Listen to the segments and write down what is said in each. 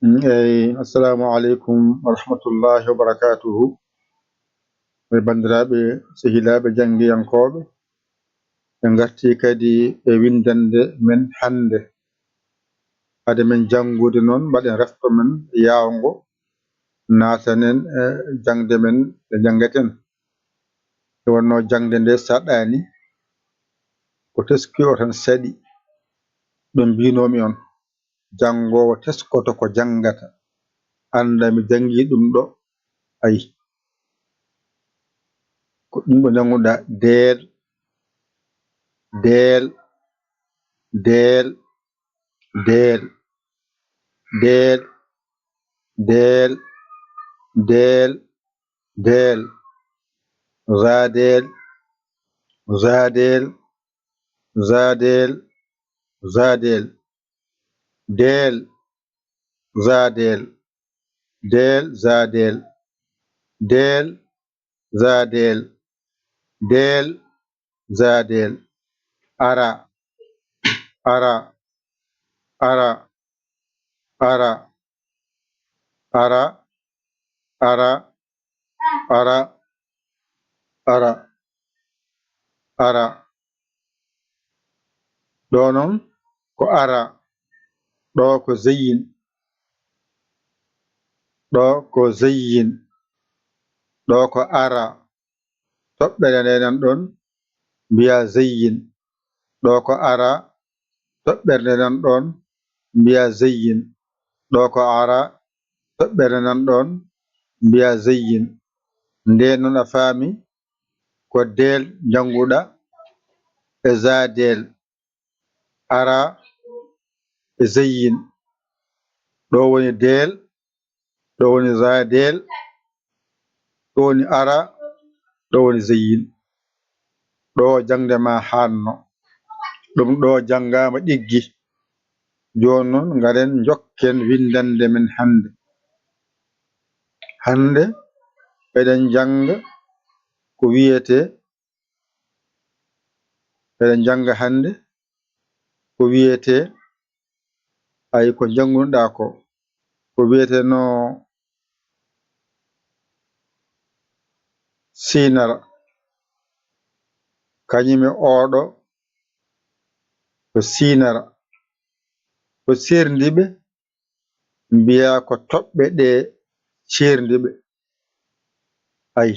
Assalamu alaikum wa rahmatullahi wa barakatuhu. Bandiraɓe sehilaɓe jangiyankoɓe, ɓe garti kadi e windande men hande. Hade men jangude noon mbaɗen refto men yawngo natanen jangde men ɗe jangeten. E wonno jangde nde saɗani ko teski o tan saɗi. Ɓe mbinomi on jangowo teskoto ko jangata, anda mi jangi ɗum ɗo, ayi ko ɗum ɗo janguɗa del del del del del del del del zadel zadel zadel zadel del zadel del zadel del zadel del zadel ara ara ara ara ara ara ara ara ara ɗo noon ko ara, ɗo ko zeyyin, ɗo ko zeyyin, ɗo ko ara. Toɓɓere nde nan ɗon mbiya zeyyin, ɗo ko ara. Toɓɓere nde nan ɗon mbiya zeyyin, ɗo ko ara. Toɓɓere nan ɗon mbiya zeyyin. Nden noon a faami ko del janguɗa e zadel, ara e zeyyin. Ɗo woni del, ɗo woni zadel, ɗo woni ara, ɗo woni zeyyin. Ɗo jangde ma hanno, ɗum ɗo jangama ɗiggi. Joni noon garen jokken windande men hande. Hande eɗen janga ko wiyete, eɗen janga hande ko wiyete, ay ko jangunoɗa ko wiyete no sinara. Kañume oɗo ko sinara, ko serdiɓe mbiya ko toɓɓe ɗe serdiɓe. Ayi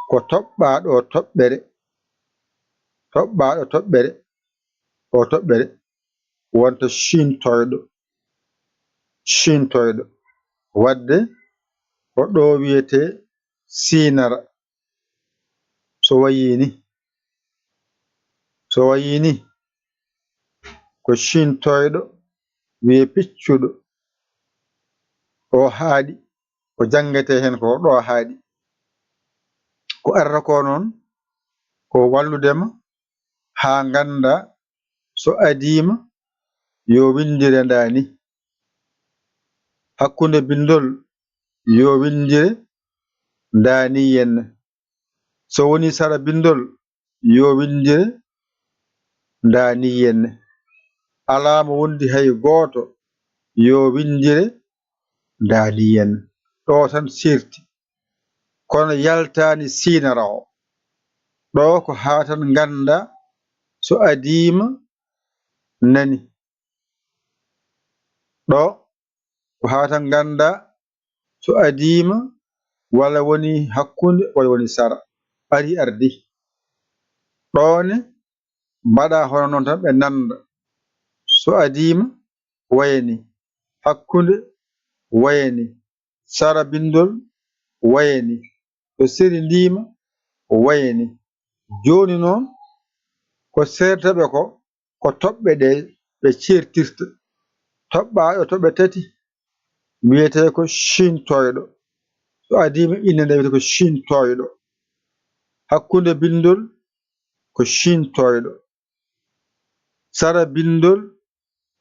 ko toɓɓaɗo toɓɓere, toɓɓaɗo toɓɓere, o toɓɓere wonta sintoyɗo, sintoyɗo wadde ko ɗo wiyete sinara. So wayini, so wayini ko sintoyɗo wiye piccuɗo, o haaɗi ko jangete hen ko ɗo haaɗi. Ko arata ko noon ko walludema ha ganda so adima yo windire ndani, hakkude bindol yo windire ndani henna. So woni sara bindol yo windire ndani henna. Alama wondi hay goto yo windire ndani henna. Ɗo tan sirti kono yaltani sinara o. Ɗo ko ha tan ganda so adima nani. Ɗo ko ha tan ganda so adima walla woni hakkude walla woni sara, ari ardi. Ɗone mbaɗa hono noon tan ɓe nanda. So adima wayani, hakkude wayani, sara bindol wayani, so seri ndima wayani. Joni noon ko sertaɓe ko, ko toɓɓe ɗe ɓe certirta. Toɓɓaɗo toɓɓe tati wiyete ko sintoyɗo. So adima inde nde wiyete ko sintoyɗo. Hakkude bindol ko sintoyɗo. Sara bindol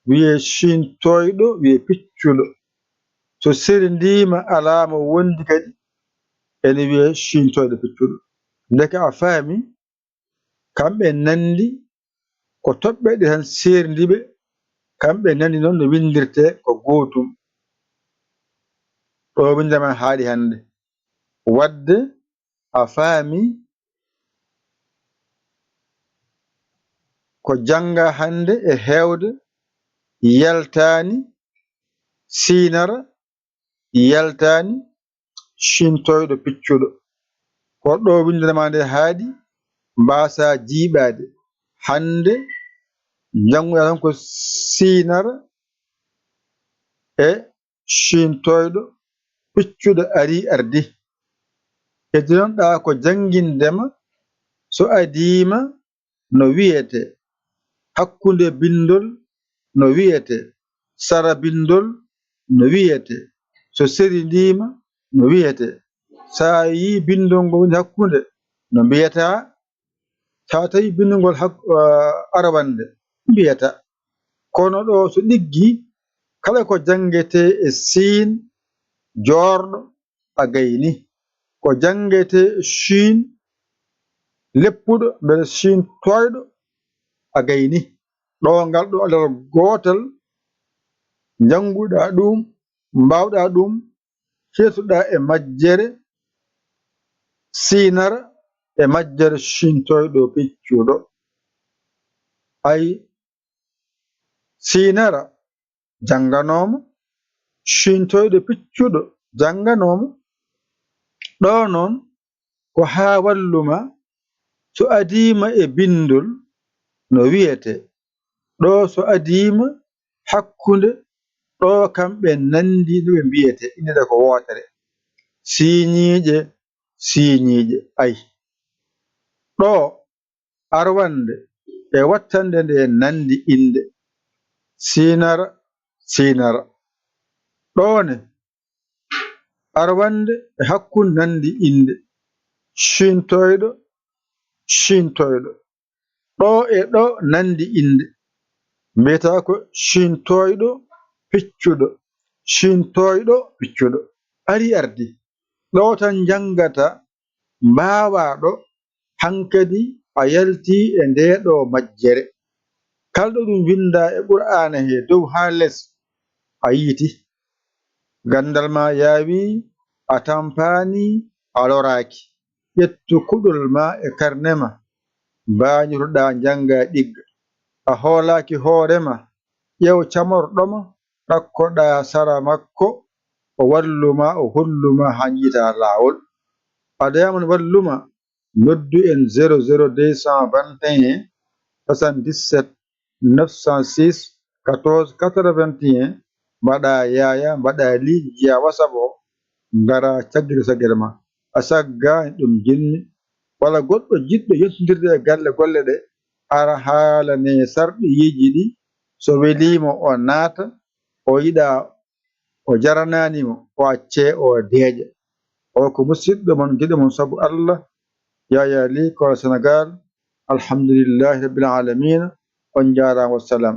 wiye sintoyɗo, wiye piccuɗo. So seri ndima alama wondi kadi ene wiye sintoyɗo piccuɗo. Ndeke a faami kamɓe nandi ko toɓɓe ɗe tan serdiɓe, kamɓe nandi noon no windirte ko gootum. ɗo winde man haaɗi hannde wadde a faami ko jannga hannde e heewde yaltaani siinara yaltaani cintoyɗo piccuɗo. ko ɗo windema nde haaɗi mbaasa jiiɓaade hannde jannguɗa tan ko siinara e cintoyɗo piccuɗo ari ardi. heddinon-ɗa ko janngindema so adiima no wiyete hakkunde bindol no wiyete sara bindol no wiyete so serindima no wiyete sa yi bindol ngol woni hakkunde no mbiyata sa tawi bindol ngol arwande mbiyata. kono ɗo so ɗiggi kala ko janngete e siin jorɗo a gayni, ko janngete e shin leppuɗo beele shin toyɗo a gayni. ɗo ngal ɗo alal gootal jannguɗa ɗum mbawɗa ɗum ceertuɗa e majjere siinara e majjere cintoyɗo piccuɗo. ay siinara jannganoma cintoyɗo piccuɗo jannganoma. ɗo noon ko haa walluma so adiima e bindol no wiyete ɗo so adiima hakkunde ɗo kamɓe nandi no ɓe mbiyete innede ko wootere siiñiiƴe siiñiiƴe. ay ɗo arwande e wattande nde nandi inde siinara siinara. ɗone arwande e hakkunde nandi inde cintoyɗo cintoyɗo. ɗo e ɗo nandi inde mbiyata ko cintoyɗo piccuɗo cintoyɗo piccuɗo ari ardi. ɗo tan janngata mbaawa ɗo hankadi a yalti e ndeɗo majjere. kalɗo ɗum winda e qur'ana he dow ha less a yiiti gandal ma yaawi a tampani a loraaki. ƴettu kuɗol ma e karnema mbañotoɗa jannga ɗigga. a hoolaki hoorema ƴeew camorɗoma ɗakkoɗa sara makko o walluma o holluma ha jiita laawol. adayamon walluma noddu en 00221 77 906 14 81 mbaɗa yaya mbaɗa liiji jiya wasabo ngara caggiri saggere ma a saggani ɗum jinmi walla goɗɗo jiɗɗo yettodirde e galle golle ɗe ara haalane sarɗi yiiji ɗi so welimo o naata o yiɗa o jarananimo o acce o deeƴa. o ko musidɗo mon giɗo mon saabu Allah Yaya Ly Kora Sénégal. alhamdulillahi rabbil alamina on jarama wassalam.